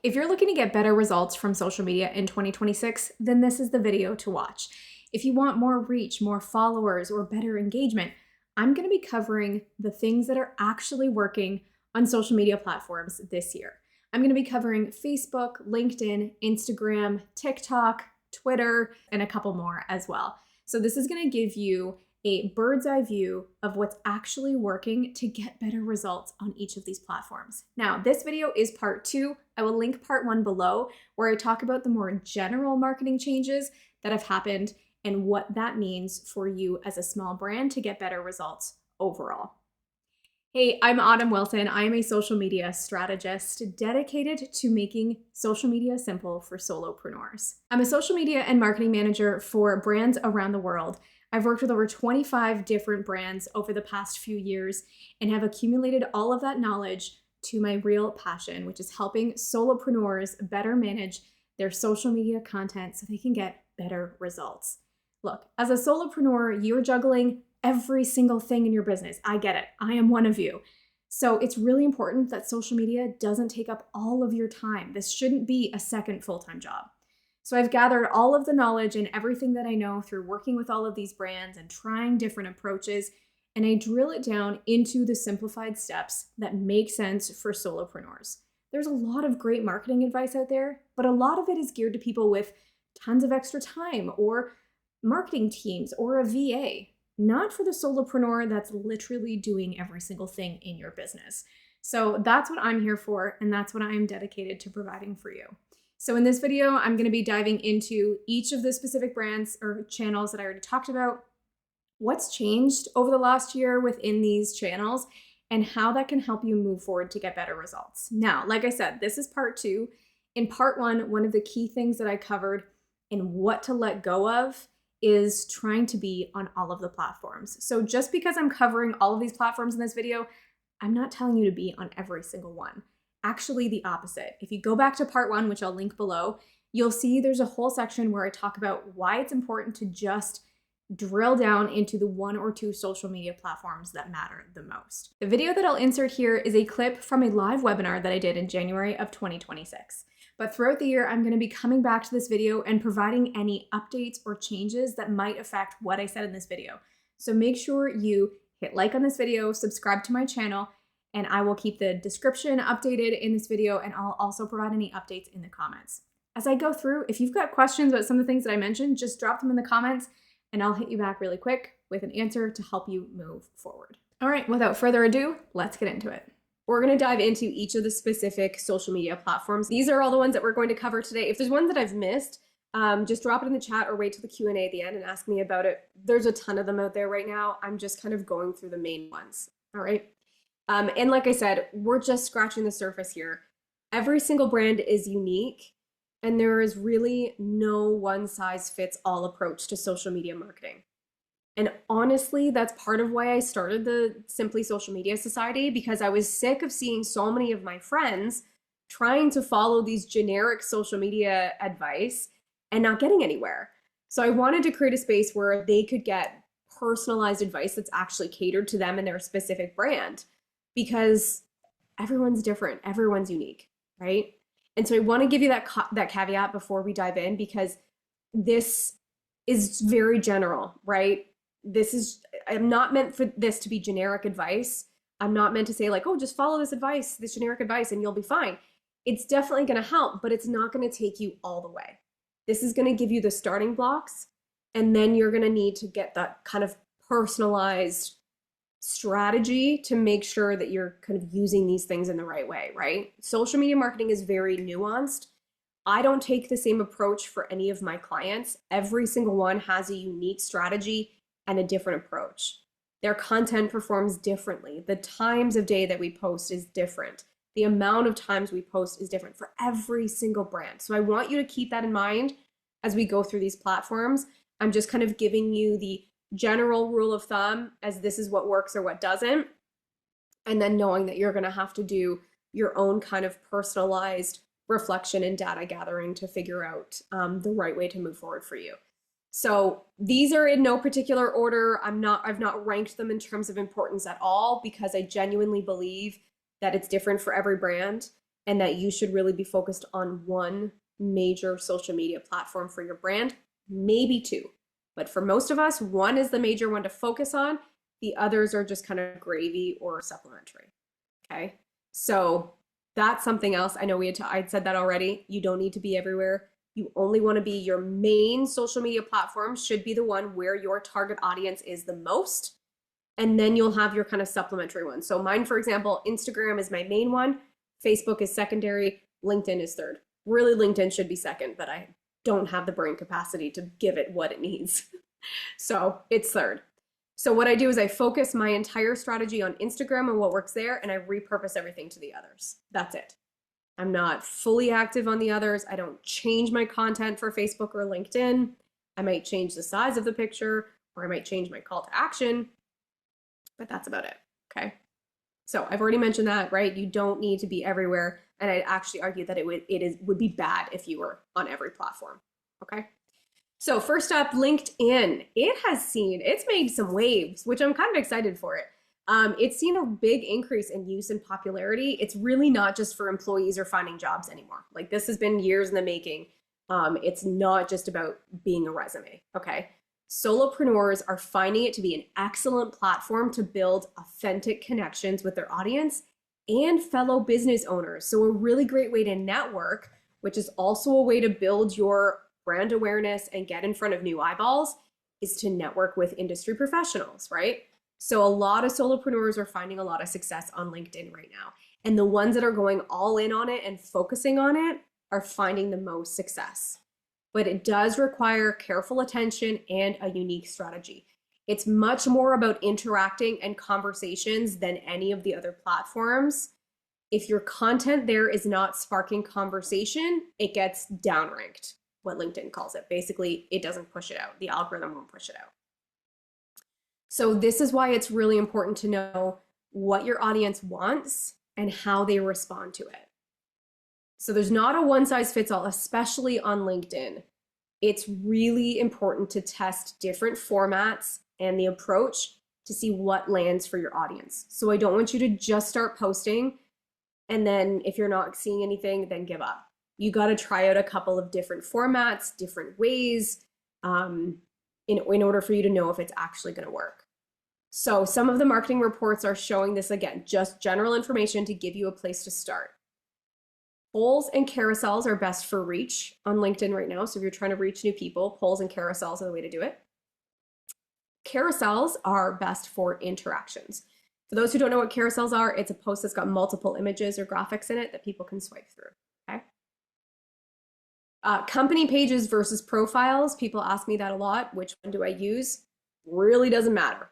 if you're looking to get better results from social media in 2026, then this is the video to watch. If you want more reach, more followers, or better engagement, I'm going to be covering the things that are actually working on social media platforms this year. I'm going to be covering Facebook, LinkedIn, Instagram, TikTok, Twitter, and a couple more as well. So this is going to give you a bird's eye view of what's actually working to get better results on each of these platforms. Now, this video is part 2. I will link part 1 below, where I talk about the more general marketing changes that have happened and what that means for you as a small brand to get better results overall. Hey, I'm Autumn Wilson. I am a social media strategist dedicated to making social media simple for solopreneurs. I'm a social media and marketing manager for brands around the world. I've worked with over 25 different brands over the past few years and have accumulated all of that knowledge to my real passion, which is helping solopreneurs better manage their social media content so they can get better results. Look, as a solopreneur, you're juggling every single thing in your business. I get it. I am one of you. So it's really important that social media doesn't take up all of your time. This shouldn't be a second full-time job. So I've gathered all of the knowledge and everything that I know through working with all of these brands and trying different approaches, and I drill it down into the simplified steps that make sense for solopreneurs. There's a lot of great marketing advice out there, but a lot of it is geared to people with tons of extra time or marketing teams or a VA, not for the solopreneur that's literally doing every single thing in your business. So that's what I'm here for, and that's what I'm dedicated to providing for you. So in this video, I'm going to be diving into each of the specific brands or channels that I already talked about, what's changed over the last year within these channels, and how that can help you move forward to get better results. Now, like I said, this is part 2. In part 1, one of the key things that I covered and what to let go of is trying to be on all of the platforms. So just because I'm covering all of these platforms in this video, I'm not telling you to be on every single one. Actually, the opposite. If you go back to part 1, which I'll link below, you'll see there's a whole section where I talk about why it's important to just drill down into the 1 or 2 social media platforms that matter the most. The video that I'll insert here is a clip from a live webinar that I did in January of 2026. But throughout the year, I'm going to be coming back to this video and providing any updates or changes that might affect what I said in this video. So make sure you hit like on this video, subscribe to my channel, and I will keep the description updated in this video, and I'll also provide any updates in the comments. As I go through, if you've got questions about some of the things that I mentioned, just drop them in the comments and I'll hit you back really quick with an answer to help you move forward. All right, without further ado, let's get into it. We're going to dive into each of the specific social media platforms. These are all the ones that we're going to cover today. If there's ones that I've missed, just drop it in the chat or wait till the Q&A at the end and ask me about it. There's a ton of them out there right now. I'm just kind of going through the main ones. All right. And like I said, we're just scratching the surface here. Every single brand is unique, and there is really no one-size-fits-all approach to social media marketing. And honestly, that's part of why I started the Simply Social Media Society, because I was sick of seeing so many of my friends trying to follow these generic social media advice and not getting anywhere. So I wanted to create a space where they could get personalized advice that's actually catered to them and their specific brand, because everyone's different, everyone's unique, right? And so I want to give you that caveat before we dive in, because this is very general, right? I'm not meant for this to be generic advice. I'm not meant to say like, oh, just follow this advice, this generic advice, and you'll be fine. It's definitely going to help, but it's not going to take you all the way. This is going to give you the starting blocks, and then you're going to need to get that kind of personalized strategy to make sure that you're kind of using these things in the right way, right? Social media marketing is very nuanced. I don't take the same approach for any of my clients. Every single one has a unique strategy and a different approach. Their content performs differently. The times of day that we post is different. The amount of times we post is different for every single brand. So I want you to keep that in mind as we go through these platforms. I'm just kind of giving you the general rule of thumb as this is what works or what doesn't, and then knowing that you're going to have to do your own kind of personalized reflection and data gathering to figure out the right way to move forward for you. So these are in no particular order. I've not ranked them in terms of importance at all, because I genuinely believe that it's different for every brand and that you should really be focused on one major social media platform for your brand, maybe two. But for most of us, one is the major one to focus on. The others are just kind of gravy or supplementary. Okay. So that's something else. I know I'd said that already. You don't need to be everywhere. You only want to be your main social media platform should be the one where your target audience is the most. And then you'll have your kind of supplementary ones. So mine, for example, Instagram is my main one. Facebook is secondary. LinkedIn is third. Really, LinkedIn should be second, but I don't have the brain capacity to give it what it needs. So it's third. So what I do is I focus my entire strategy on Instagram and what works there, and I repurpose everything to the others. That's it. I'm not fully active on the others. I don't change my content for Facebook or LinkedIn. I might change the size of the picture, or I might change my call to action, but that's about it. Okay. So I've already mentioned that, right? You don't need to be everywhere. And I'd actually argue that it would be bad if you were on every platform. Okay. So first up, LinkedIn. It's made some waves, which I'm kind of excited for it. It's seen a big increase in use and popularity. It's really not just for employees or finding jobs anymore. Like, this has been years in the making. It's not just about being a resume. Okay. Solopreneurs are finding it to be an excellent platform to build authentic connections with their audience and fellow business owners. So a really great way to network, which is also a way to build your brand awareness and get in front of new eyeballs, is to network with industry professionals, right? So a lot of solopreneurs are finding a lot of success on LinkedIn right now. And the ones that are going all in on it and focusing on it are finding the most success. But it does require careful attention and a unique strategy. It's much more about interacting and conversations than any of the other platforms. If your content there is not sparking conversation, it gets downranked, what LinkedIn calls it. Basically, it doesn't push it out. The algorithm won't push it out. So this is why it's really important to know what your audience wants and how they respond to it. So there's not a one size fits all, especially on LinkedIn. It's really important to test different formats and the approach to see what lands for your audience. So I don't want you to just start posting, and then if you're not seeing anything, then give up. You got to try out a couple of different formats, different ways, in order for you to know if it's actually going to work. So some of the marketing reports are showing this, again, just general information to give you a place to start. Polls and carousels are best for reach on LinkedIn right now. So if you're trying to reach new people, polls and carousels are the way to do it. Carousels are best for interactions. For those who don't know what carousels are, it's a post that's got multiple images or graphics in it that people can swipe through. Okay. Company pages versus profiles. People ask me that a lot. Which one do I use? Really doesn't matter.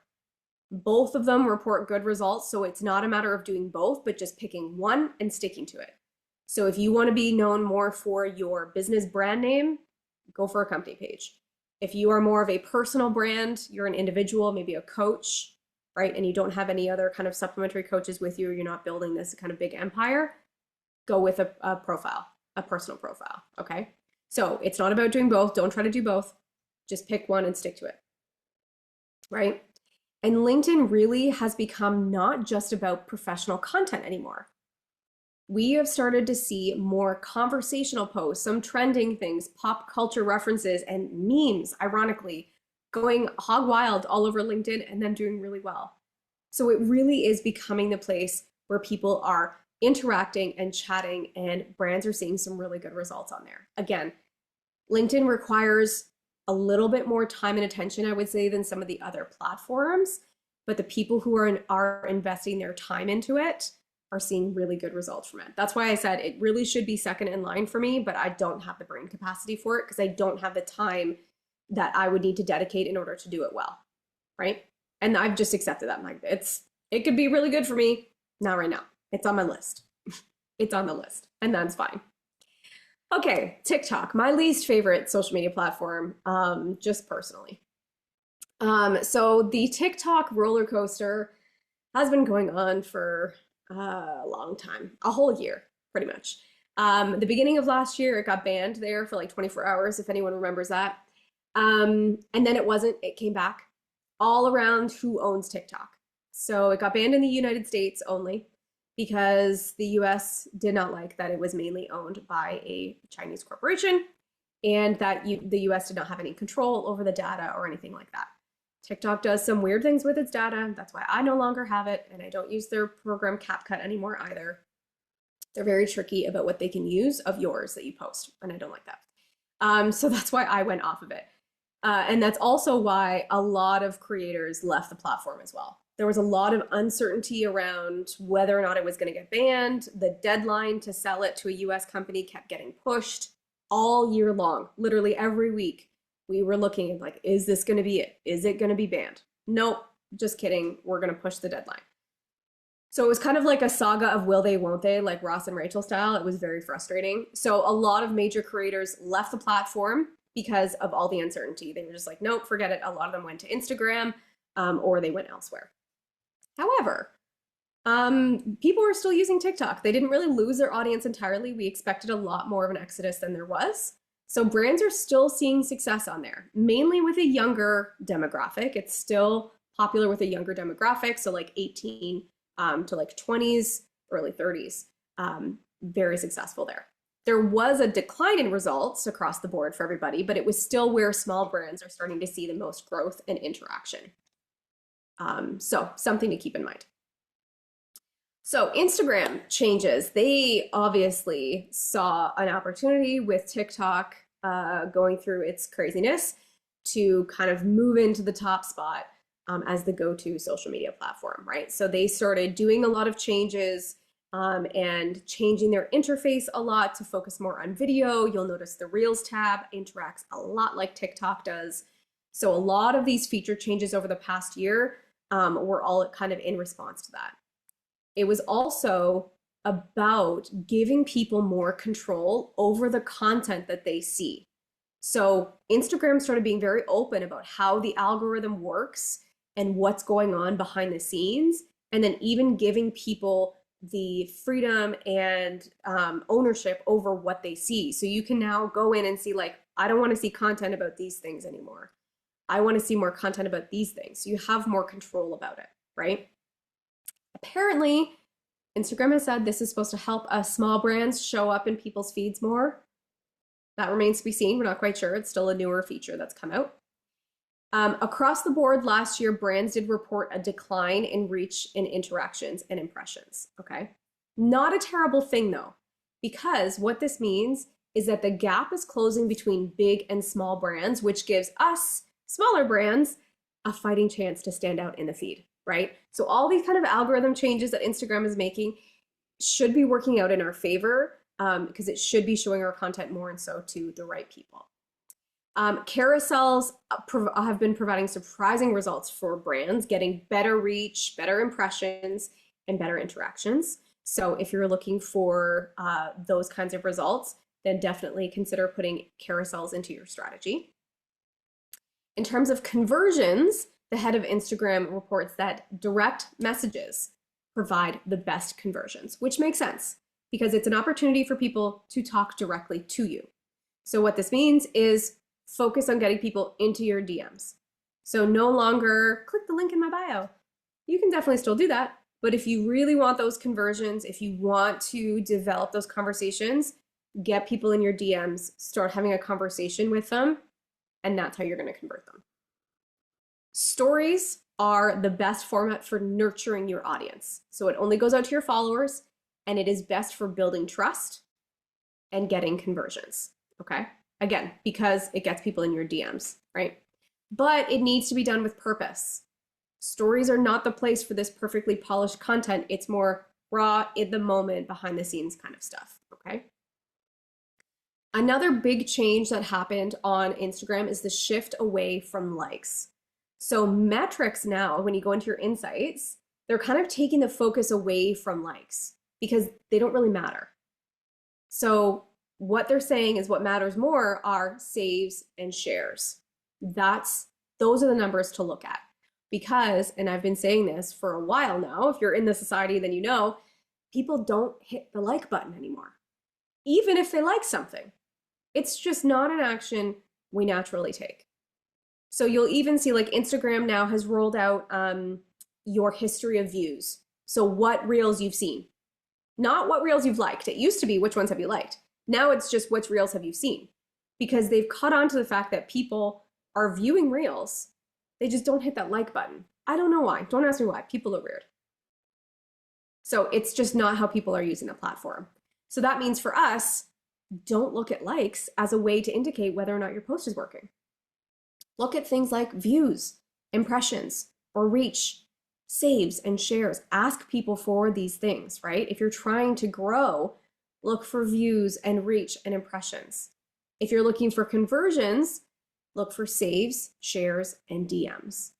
Both of them report good results. So it's not a matter of doing both, but just picking one and sticking to it. So if you want to be known more for your business brand name, go for a company page. If you are more of a personal brand, you're an individual, maybe a coach, right? And you don't have any other kind of supplementary coaches with you, or you're not building this kind of big empire, go with a profile, a personal profile, okay? So it's not about doing both. Don't try to do both. Just pick one and stick to it, right? And LinkedIn really has become not just about professional content anymore. We have started to see more conversational posts, some trending things, pop culture references, and memes, ironically, going hog wild all over LinkedIn and then doing really well. So it really is becoming the place where people are interacting and chatting, and brands are seeing some really good results on there. Again, LinkedIn requires a little bit more time and attention, I would say, than some of the other platforms, but the people who are investing their time into it are seeing really good results from it. That's why I said it really should be second in line for me, but I don't have the brain capacity for it because I don't have the time that I would need to dedicate in order to do it well, right? And I've just accepted that. I'm like, it could be really good for me. Not right now. It's on my list. It's on the list, and that's fine. Okay, TikTok, my least favorite social media platform, just personally. So the TikTok roller coaster has been going on for a long time, a whole year, pretty much. The beginning of last year, it got banned there for like 24 hours, if anyone remembers that. And then it came back all around who owns TikTok. So it got banned in the United States only. because the US did not like that it was mainly owned by a Chinese corporation and that the US did not have any control over the data or anything like that. TikTok does some weird things with its data. That's why I no longer have it, and I don't use their program CapCut anymore either. They're very tricky about what they can use of yours that you post, and I don't like that. So that's why I went off of it. And that's also why a lot of creators left the platform as well. There was a lot of uncertainty around whether or not it was going to get banned. The deadline to sell it to a US company kept getting pushed all year long, literally every week. We were looking at like, is this going to be it? Is it going to be banned? Nope, just kidding. We're going to push the deadline. So it was kind of like a saga of will they, won't they, like Ross and Rachel style. It was very frustrating. So a lot of major creators left the platform because of all the uncertainty. They were just like, nope, forget it. A lot of them went to Instagram or they went elsewhere. However, people were still using TikTok. They didn't really lose their audience entirely. We expected a lot more of an exodus than there was. So brands are still seeing success on there, mainly with a younger demographic. It's still popular with a younger demographic, so like 18 to like 20s, early 30s. Very successful there. There was a decline in results across the board for everybody, but it was still where small brands are starting to see the most growth and interaction. So something to keep in mind. So Instagram changes. They obviously saw an opportunity with TikTok going through its craziness to kind of move into the top spot as the go-to social media platform, right? So they started doing a lot of changes and changing their interface a lot to focus more on video. You'll notice the Reels tab interacts a lot like TikTok does. So a lot of these feature changes over the past year were all kind of in response to that. It was also about giving people more control over the content that they see. So Instagram started being very open about how the algorithm works and what's going on behind the scenes, and then even giving people the freedom and ownership over what they see. So you can now go in and see, like, I don't want to see content about these things anymore. I want to see more content about these things. So you have more control about it, right? Apparently, Instagram has said this is supposed to help us small brands show up in people's feeds more. That remains to be seen. We're not quite sure. It's still a newer feature that's come out. Across the board last year, brands did report a decline in reach in interactions and impressions, okay? Not a terrible thing though, because what this means is that the gap is closing between big and small brands, which gives us, smaller brands, a fighting chance to stand out in the feed, right? So all these kind of algorithm changes that Instagram is making should be working out in our favor because it should be showing our content more and so to the right people. Carousels have been providing surprising results for brands, getting better reach, better impressions, and better interactions. So if you're looking for those kinds of results, then definitely consider putting carousels into your strategy. In terms of conversions, the head of Instagram reports that direct messages provide the best conversions, which makes sense because it's an opportunity for people to talk directly to you. So what this means is focus on getting people into your DMs. So no longer click the link in my bio. You can definitely still do that, but if you really want those conversions, if you want to develop those conversations, get people in your DMs, start having a conversation with them, and that's how you're going to convert them. Stories are the best format for nurturing your audience. So it only goes out to your followers, and it is best for building trust and getting conversions, okay? Again, because it gets people in your DMs, right? But it needs to be done with purpose. Stories are not the place for this perfectly polished content. It's more raw, in the moment, behind the scenes kind of stuff, okay? Another big change that happened on Instagram is the shift away from likes. So metrics now, when you go into your insights, they're kind of taking the focus away from likes because they don't really matter. So what they're saying is what matters more are saves and shares. Those are the numbers to look at because, and I've been saying this for a while now, if you're in the society, then you know, people don't hit the like button anymore, even if they like something. It's just not an action we naturally take. So you'll even see like Instagram now has rolled out your history of views. So what reels you've seen. Not what reels you've liked. It used to be which ones have you liked. Now it's just which reels have you seen, because they've caught on to the fact that people are viewing reels. They just don't hit that like button. I don't know why. Don't ask me why. People are weird. So it's just not how people are using the platform. So that means for us, don't look at likes as a way to indicate whether or not your post is working. Look at things like views, impressions, or reach, saves, and shares. Ask people for these things, right? If you're trying to grow, look for views and reach and impressions. If you're looking for conversions, look for saves, shares, and DMs,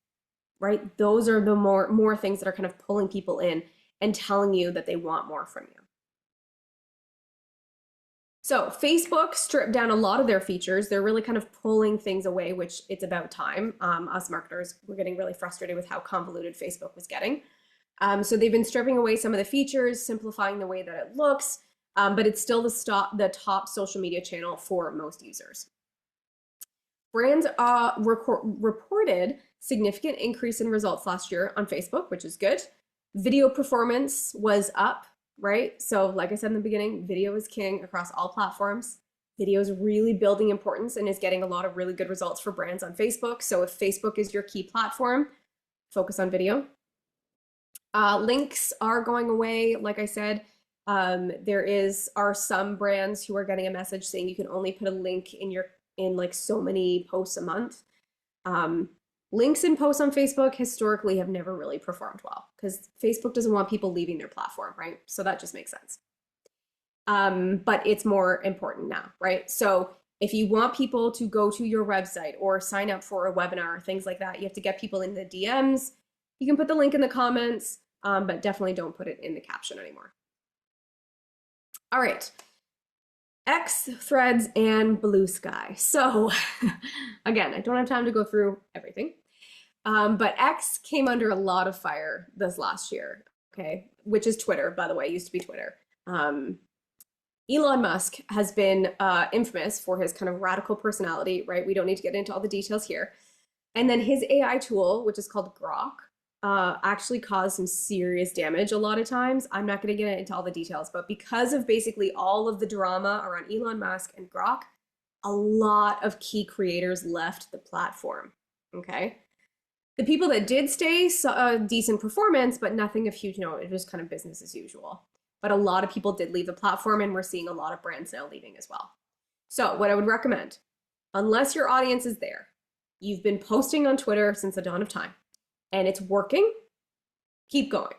right? Those are the more things that are kind of pulling people in and telling you that they want more from you. So Facebook stripped down a lot of their features. They're really kind of pulling things away, which it's about time. Us marketers were getting really frustrated with how convoluted Facebook was getting. So they've been stripping away some of the features, simplifying the way that it looks, but it's still the top social media channel for most users. Brands reported significant increase in results last year on Facebook, which is good. Video performance was up, right? So like I said in the beginning, video is king across all platforms. Video is really building importance and is getting a lot of really good results for brands on Facebook. So if Facebook is your key platform, focus on video. Links are going away. Like I said, are some brands who are getting a message saying you can only put a link in like so many posts a month. Links in posts on Facebook historically have never really performed well because Facebook doesn't want people leaving their platform, right? So that just makes sense. But it's more important now, right? So if you want people to go to your website or sign up for a webinar, things like that, you have to get people in the DMs. You can put the link in the comments, but definitely don't put it in the caption anymore. All right. X, Threads, and BlueSky. So again, I don't have time to go through everything, but X came under a lot of fire this last year, okay, which is Twitter, by the way. It used to be Twitter. Elon Musk has been infamous for his kind of radical personality, right? We don't need to get into all the details here. And then his AI tool, which is called Grok, actually caused some serious damage a lot of times. I'm not going to get into all the details, but because of basically all of the drama around Elon Musk and Grok, a lot of key creators left the platform, okay? The people that did stay saw a decent performance, but nothing of huge note. It was kind of business as usual. But a lot of people did leave the platform, and we're seeing a lot of brands now leaving as well. So what I would recommend, unless your audience is there, you've been posting on Twitter since the dawn of time, and it's working, keep going.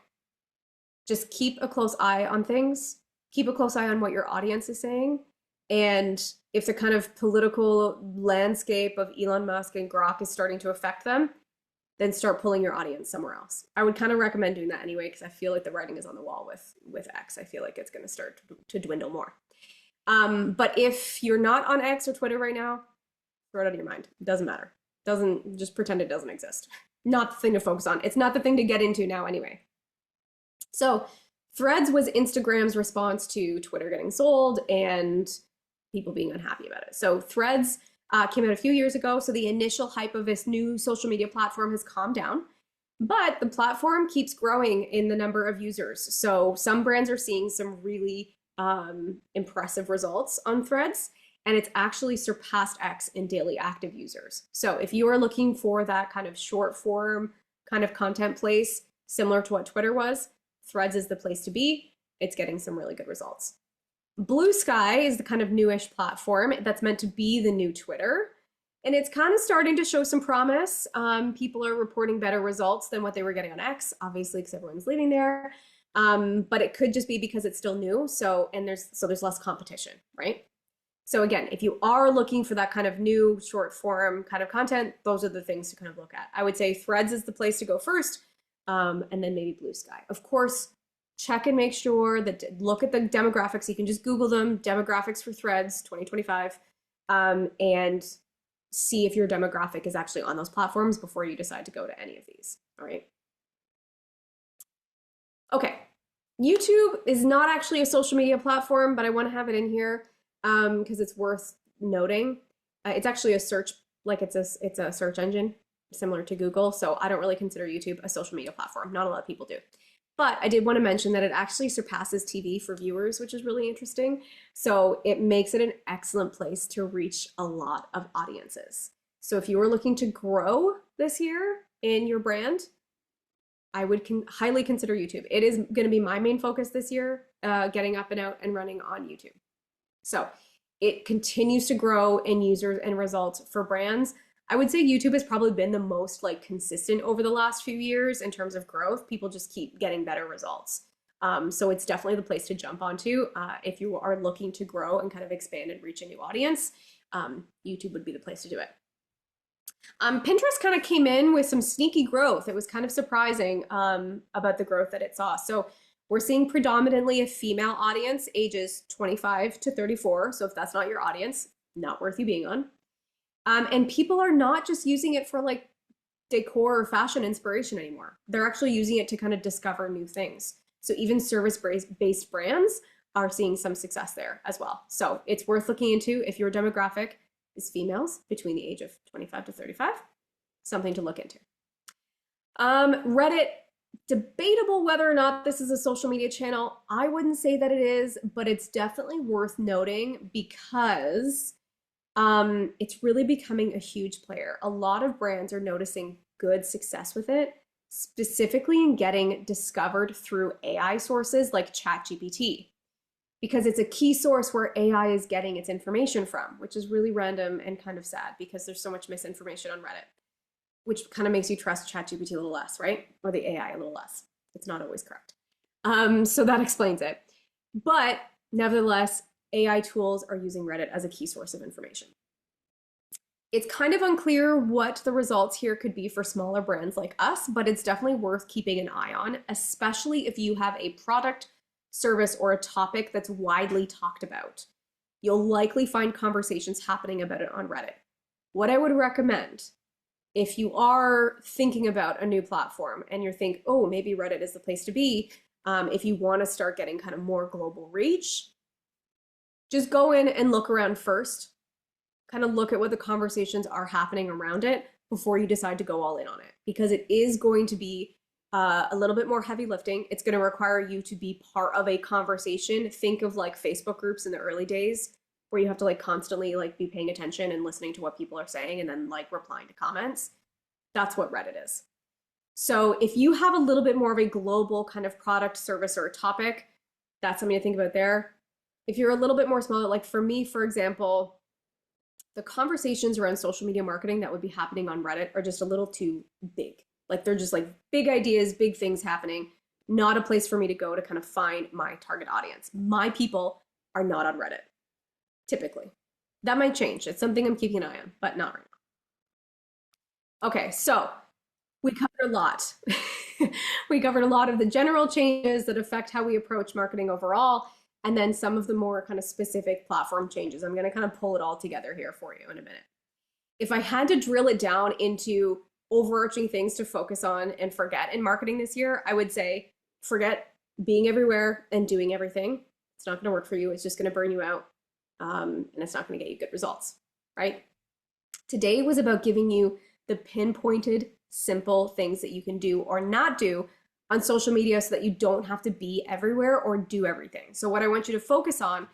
Just keep a close eye on things. Keep a close eye on what your audience is saying. And if the kind of political landscape of Elon Musk and Grok is starting to affect them, then start pulling your audience somewhere else. I would kind of recommend doing that anyway, because I feel like the writing is on the wall with X. I feel like it's going to start to dwindle more. But if you're not on X or Twitter right now, throw it out of your mind. It doesn't matter. Just pretend it doesn't exist. Not the thing to focus on. It's not the thing to get into now anyway. So Threads was Instagram's response to Twitter getting sold and people being unhappy about it. So Threads came out a few years ago. So the initial hype of this new social media platform has calmed down, but the platform keeps growing in the number of users. So some brands are seeing some really impressive results on Threads, and it's actually surpassed X in daily active users. So if you are looking for that kind of short form kind of content place, similar to what Twitter was, Threads is the place to be. It's getting some really good results. BlueSky is the kind of newish platform that's meant to be the new Twitter. And it's kind of starting to show some promise. People are reporting better results than what they were getting on X, obviously, because everyone's leaving there. But it could just be because it's still new. So there's less competition, right? So again, if you are looking for that kind of new short form kind of content, those are the things to kind of look at. I would say Threads is the place to go first, and then maybe BlueSky. Of course, check and make sure that, look at the demographics. You can just Google them, demographics for Threads 2025, and see if your demographic is actually on those platforms before you decide to go to any of these, all right? Okay, YouTube is not actually a social media platform, but I want to have it in here because it's worth noting. It's actually a search, like it's a search engine similar to Google. So I don't really consider YouTube a social media platform. Not a lot of people do. But I did want to mention that it actually surpasses TV for viewers, which is really interesting. So it makes it an excellent place to reach a lot of audiences. So if you are looking to grow this year in your brand, I would highly consider YouTube. It is going to be my main focus this year, getting up and out and running on YouTube. So it continues to grow in users and results for brands. I would say YouTube has probably been the most like consistent over the last few years in terms of growth. People just keep getting better results. So it's definitely the place to jump onto if you are looking to grow and kind of expand and reach a new audience. YouTube would be the place to do it. Pinterest kind of came in with some sneaky growth. It was kind of surprising about the growth that it saw. So we're seeing predominantly a female audience, ages 25 to 34. So if that's not your audience, not worth you being on. And people are not just using it for like decor or fashion inspiration anymore. They're actually using it to kind of discover new things. So even service-based brands are seeing some success there as well. So it's worth looking into if your demographic is females between the age of 25 to 35, something to look into. Reddit, debatable whether or not this is a social media channel. I wouldn't say that it is, but it's definitely worth noting because it's really becoming a huge player. A lot of brands are noticing good success with it, specifically in getting discovered through AI sources like ChatGPT, because it's a key source where AI is getting its information from, which is really random and kind of sad because there's so much misinformation on Reddit, which kind of makes you trust ChatGPT a little less, right? Or the AI a little less. It's not always correct. So that explains it. But nevertheless, AI tools are using Reddit as a key source of information. It's kind of unclear what the results here could be for smaller brands like us, but it's definitely worth keeping an eye on, especially if you have a product, service, or a topic that's widely talked about. You'll likely find conversations happening about it on Reddit. What I would recommend, if you are thinking about a new platform and you think, oh, maybe Reddit is the place to be, if you want to start getting kind of more global reach, just go in and look around first. Kind of look at what the conversations are happening around it before you decide to go all in on it, because it is going to be a little bit more heavy lifting. It's going to require you to be part of a conversation. Think of like Facebook groups in the early days where you have to like constantly like be paying attention and listening to what people are saying and then like replying to comments. That's what Reddit is. So if you have a little bit more of a global kind of product, service, or a topic, that's something to think about there. If you're a little bit more smaller, like for me, for example, the conversations around social media marketing that would be happening on Reddit are just a little too big. Like they're just like big ideas, big things happening, not a place for me to go to kind of find my target audience. My people are not on Reddit, typically. That might change. It's something I'm keeping an eye on, but not right now. Okay, so we covered a lot. We covered a lot of the general changes that affect how we approach marketing overall, and then some of the more kind of specific platform changes. I'm going to kind of pull it all together here for you in a minute. If I had to drill it down into overarching things to focus on and forget in marketing this year, I would say forget being everywhere and doing everything. It's not going to work for you. It's just going to burn you out, and it's not going to get you good results, right? Today was about giving you the pinpointed, simple things that you can do or not do on social media so that you don't have to be everywhere or do everything. So what I want you to focus on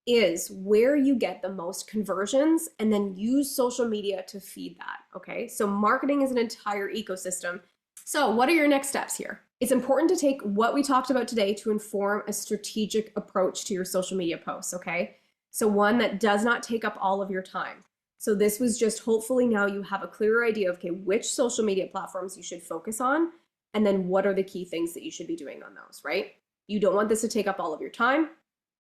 is where you get the most conversions and then use social media to feed that, okay? So marketing is an entire ecosystem. So what are your next steps here? It's important to take what we talked about today to inform a strategic approach to your social media posts, okay? So one that does not take up all of your time. So this was just hopefully now you have a clearer idea of, okay, which social media platforms you should focus on, and then what are the key things that you should be doing on those, right? You don't want this to take up all of your time,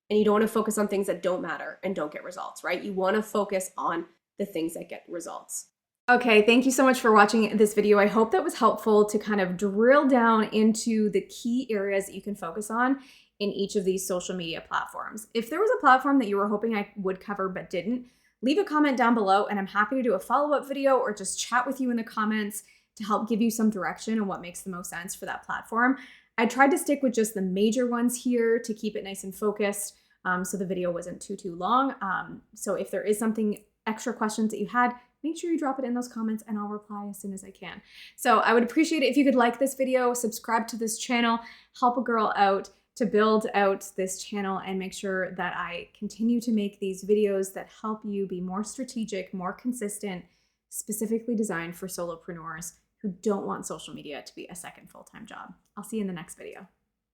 and you don't want to focus on things that don't matter and don't get results, right? You want to focus on the things that get results. Okay, thank you so much for watching this video. I hope that was helpful to kind of drill down into the key areas that you can focus on in each of these social media platforms. If there was a platform that you were hoping I would cover but didn't, leave a comment down below and I'm happy to do a follow-up video or just chat with you in the comments to help give you some direction on what makes the most sense for that platform. I tried to stick with just the major ones here to keep it nice and focused, so the video wasn't too long. So if there is something extra questions that you had, make sure you drop it in those comments and I'll reply as soon as I can. So I would appreciate it if you could like this video, subscribe to this channel, help a girl out to build out this channel and make sure that I continue to make these videos that help you be more strategic, more consistent, specifically designed for solopreneurs who don't want social media to be a second full-time job. I'll see you in the next video.